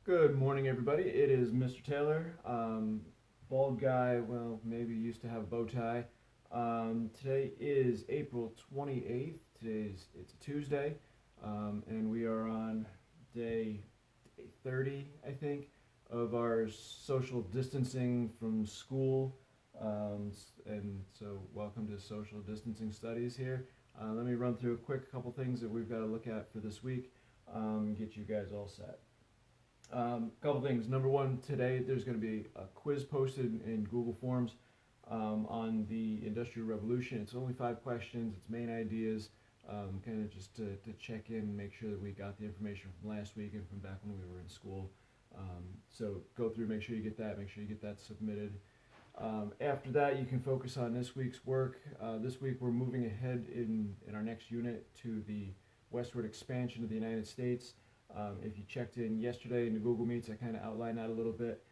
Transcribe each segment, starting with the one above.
Good morning, everybody. It is Mr. Taylor. Bald guy, well, maybe used to have a bow tie. Today is April 28th. It's a Tuesday, and we are on day 30, I think, of our social distancing from school. And so, welcome to Social Distancing Studies here. Let me run through a quick couple things that we've got to look at for this week, get you guys all set. Couple things. Number one, today there's going to be a quiz posted in Google Forms on the Industrial Revolution. It's only 5 questions. It's main ideas, kind of just to check in and make sure that we got the information from last week and from back when we were in school. So go through, make sure you get that submitted. After that, you can focus on this week's work. This week we're moving ahead in our next unit to the westward expansion of the United States. If you checked in yesterday in the Google Meets, I kind of outlined that a little bit.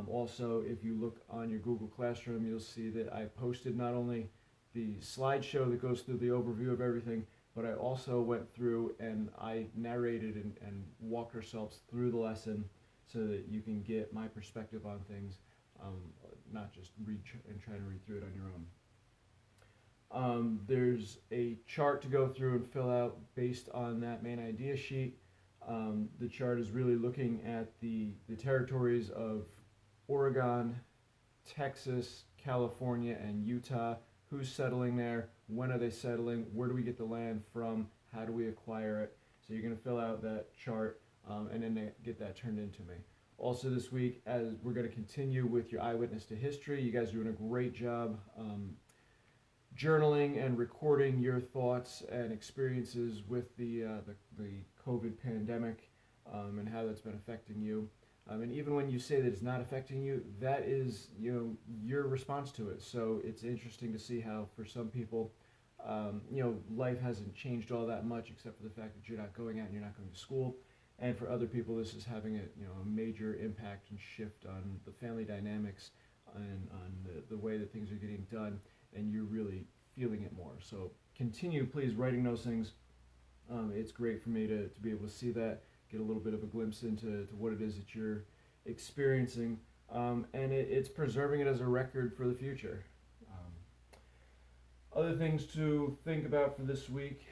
Also, if you look on your Google Classroom, you'll see that I posted not only the slideshow that goes through the overview of everything, but I also went through and I narrated and walked ourselves through the lesson so that you can get my perspective on things, not just read and try to read through it on your own. There's a chart to go through and fill out based on that main idea sheet. The chart is really looking at the territories of Oregon, Texas, California, and Utah. Who's settling there? When are they settling? Where do we get the land from? How do we acquire it? So you're going to fill out that chart and then get that turned into me. Also this week, as we're going to continue with your Eyewitness to History, you guys are doing a great job journaling and recording your thoughts and experiences with the COVID pandemic and how that's been affecting you. And even when you say that it's not affecting you, that is, your response to it. So it's interesting to see how for some people, life hasn't changed all that much except for the fact that you're not going out and you're not going to school. And for other people, this is having a major impact and shift on the family dynamics and on the way that things are getting done, and you're really feeling it more. So continue, please, writing those things. It's great for me to be able to see that, get a little bit of a glimpse into what it is that you're experiencing, and it's preserving it as a record for the future. Other things to think about for this week,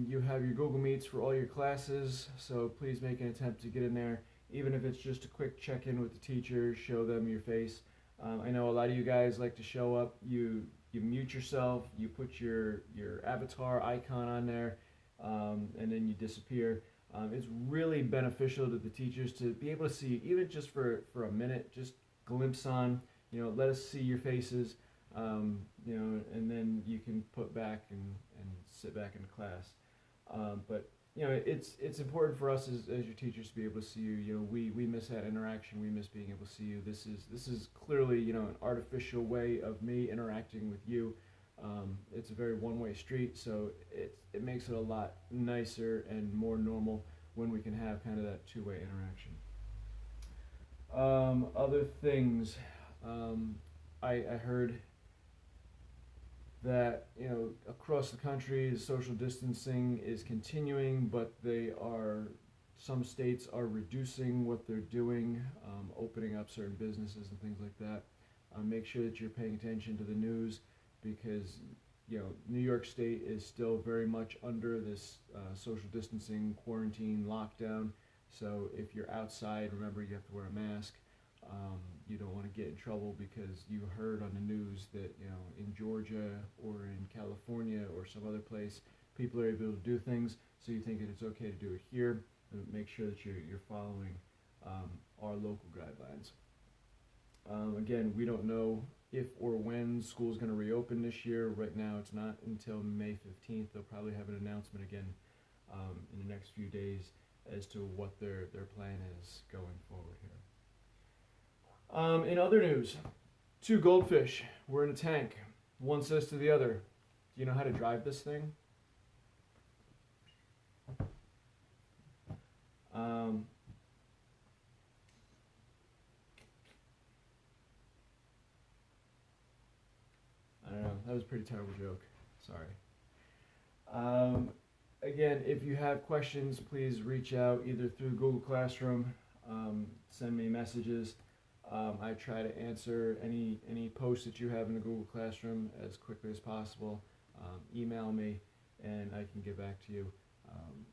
you have your Google Meets for all your classes, so please make an attempt to get in there, even if it's just a quick check-in with the teacher, show them your face. I know a lot of you guys like to show up, you mute yourself, you put your avatar icon on there, and then you disappear. It's really beneficial to the teachers to be able to see you, even just for a minute, just glimpse on, let us see your faces, and then you can put back and sit back in class. But it's important for us as your teachers to be able to see you. We miss that interaction. We miss being able to see you. This is clearly an artificial way of me interacting with you. It's a very one-way street, so it makes it a lot nicer and more normal when we can have kind of that two-way interaction. Other things, I heard that across the country social distancing is continuing, but some states are reducing what they're doing, opening up certain businesses and things like that. Make sure that you're paying attention to the news, because New York State is still very much under this social distancing, quarantine, lockdown. So if you're outside, remember you have to wear a mask. You don't want to get in trouble because you heard on the news that in Georgia or in California or some other place, people are able to do things. So you think that it's okay to do it here. Make sure that you're following our local guidelines. Again, we don't know if or when school's going to reopen this year. Right now, it's not until May 15th. They'll probably have an announcement again in the next few days as to what their plan is going forward here. In other news, 2 goldfish were in a tank. One says to the other, "Do you know how to drive this thing?" I don't know. That was a pretty terrible joke. Sorry. Again, if you have questions, please reach out either through Google Classroom Send me messages. I try to answer any posts that you have in the Google Classroom as quickly as possible. Email me, and I can get back to you,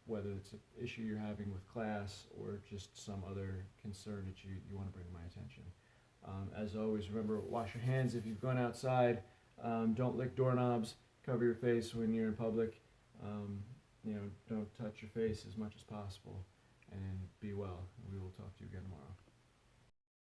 whether it's an issue you're having with class or just some other concern that you want to bring to my attention. As always, remember, wash your hands if you've gone outside. Don't lick doorknobs. Cover your face when you're in public. Don't touch your face as much as possible. And be well. We will talk to you again tomorrow.